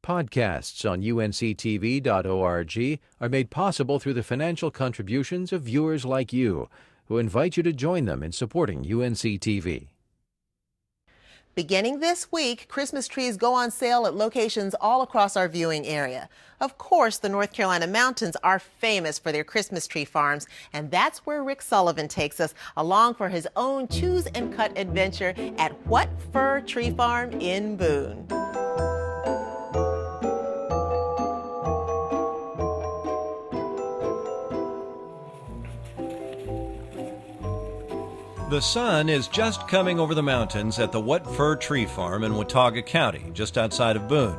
Podcasts on UNC-TV.org are made possible through the financial contributions of viewers like you, who invite you to join them in supporting UNC-TV. Beginning this week, Christmas trees go on sale at locations all across our viewing area. Of course, the North Carolina mountains are famous for their Christmas tree farms, and that's where Rick Sullivan takes us along for his own choose and cut adventure at What Fir Tree Farm in Boone. The sun is just coming over the mountains at the What Fir Tree Farm in Watauga County, just outside of Boone.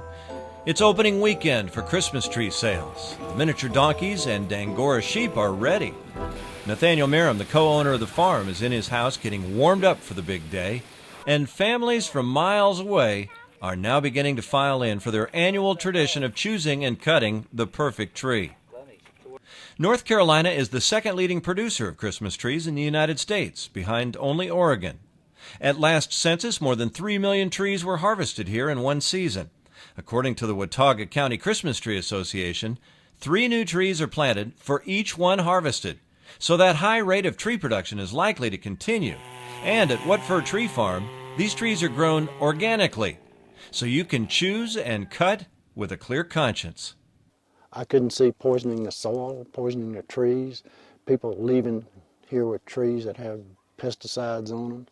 It's opening weekend for Christmas tree sales. The miniature donkeys and Angora sheep are ready. Nathaniel Merrim, the co-owner of the farm, is in his house getting warmed up for the big day, and families from miles away are now beginning to file in for their annual tradition of choosing and cutting the perfect tree. North Carolina is the second leading producer of Christmas trees in the United States, behind only Oregon. At last census, more than 3 million trees were harvested here in one season. According to the Watauga County Christmas Tree Association, 3 new trees are planted for each one harvested. So that high rate of tree production is likely to continue. And at What Fir Tree Farm, these trees are grown organically, so you can choose and cut with a clear conscience. I couldn't see poisoning the soil, poisoning the trees, people leaving here with trees that have pesticides on them.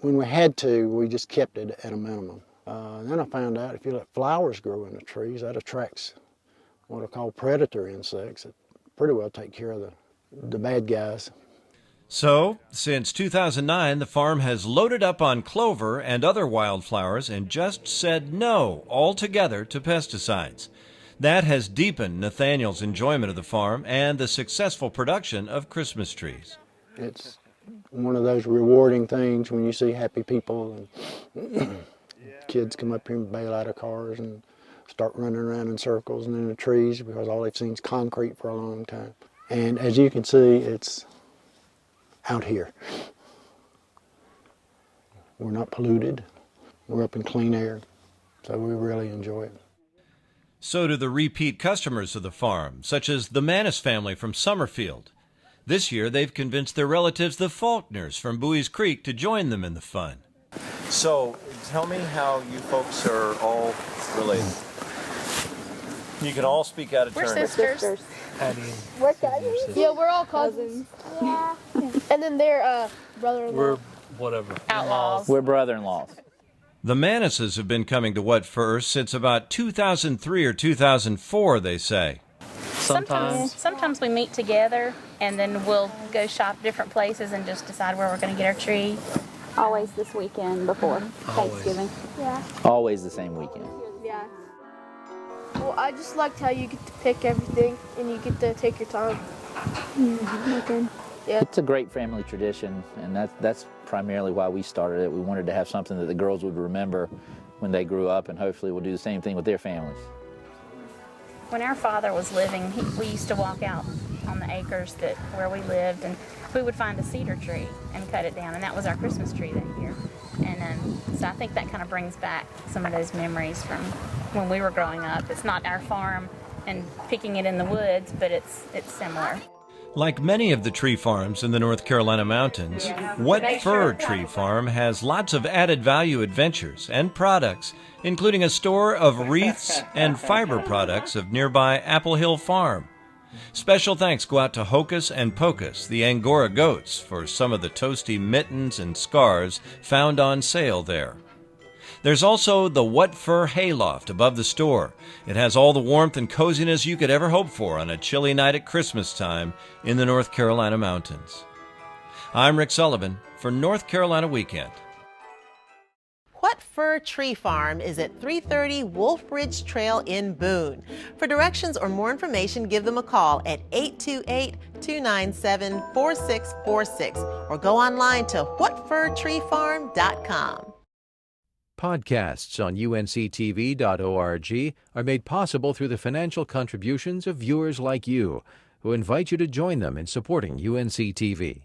When we had to, we just kept it at a minimum. Then I found out if you let flowers grow in the trees, that attracts what are called predator insects that pretty well take care of the bad guys. So, since 2009, the farm has loaded up on clover and other wildflowers and just said no altogether to pesticides. That has deepened Nathaniel's enjoyment of the farm and the successful production of Christmas trees. It's one of those rewarding things when you see happy people and kids come up here and bail out of cars and start running around in circles and in the trees because all they've seen is concrete for a long time. And as you can see, it's out here. We're not polluted. We're up in clean air, so we really enjoy it. So do the repeat customers of the farm, such as the Manis family from Summerfield. This year, they've convinced their relatives, the Faulkners from Bowie's Creek, to join them in the fun. So, tell me how you folks are all related. You can all speak out of turn. We're sisters. We're cousins. Yeah, we're all cousins. Yeah. And then they're brother-in-law. We're whatever. Outlaws. We're brother-in-laws. The Manises have been coming to What Fir since about 2003 or 2004, they say. Sometimes we meet together, and then we'll go shop different places and just decide where we're going to get our tree. Always this weekend before Thanksgiving. Yeah. Always the same weekend. Yeah. Well, I just liked how you get to pick everything and you get to take your time. Okay. Yeah. It's a great family tradition, and that's primarily why we started it. We wanted to have something that the girls would remember when they grew up, and hopefully will do the same thing with their families. When our father was living, we used to walk out on the acres where we lived, and we would find a cedar tree and cut it down, and that was our Christmas tree that year. And so I think that kind of brings back some of those memories from when we were growing up. It's not our farm and picking it in the woods, but it's similar. Like many of the tree farms in the North Carolina mountains, What Fir Tree Farm has lots of added value adventures and products, including a store of wreaths and fiber products of nearby Apple Hill Farm. Special thanks go out to Hocus and Pocus, the Angora goats, for some of the toasty mittens and scarves found on sale there. There's also the What Fir Hayloft above the store. It has all the warmth and coziness you could ever hope for on a chilly night at Christmas time in the North Carolina mountains. I'm Rick Sullivan for North Carolina Weekend. What Fir Tree Farm is at 330 Wolf Ridge Trail in Boone. For directions or more information, give them a call at 828-297-4646 or go online to whatfirtreefarm.com. Podcasts on UNC-TV.org are made possible through the financial contributions of viewers like you, who invite you to join them in supporting UNC-TV.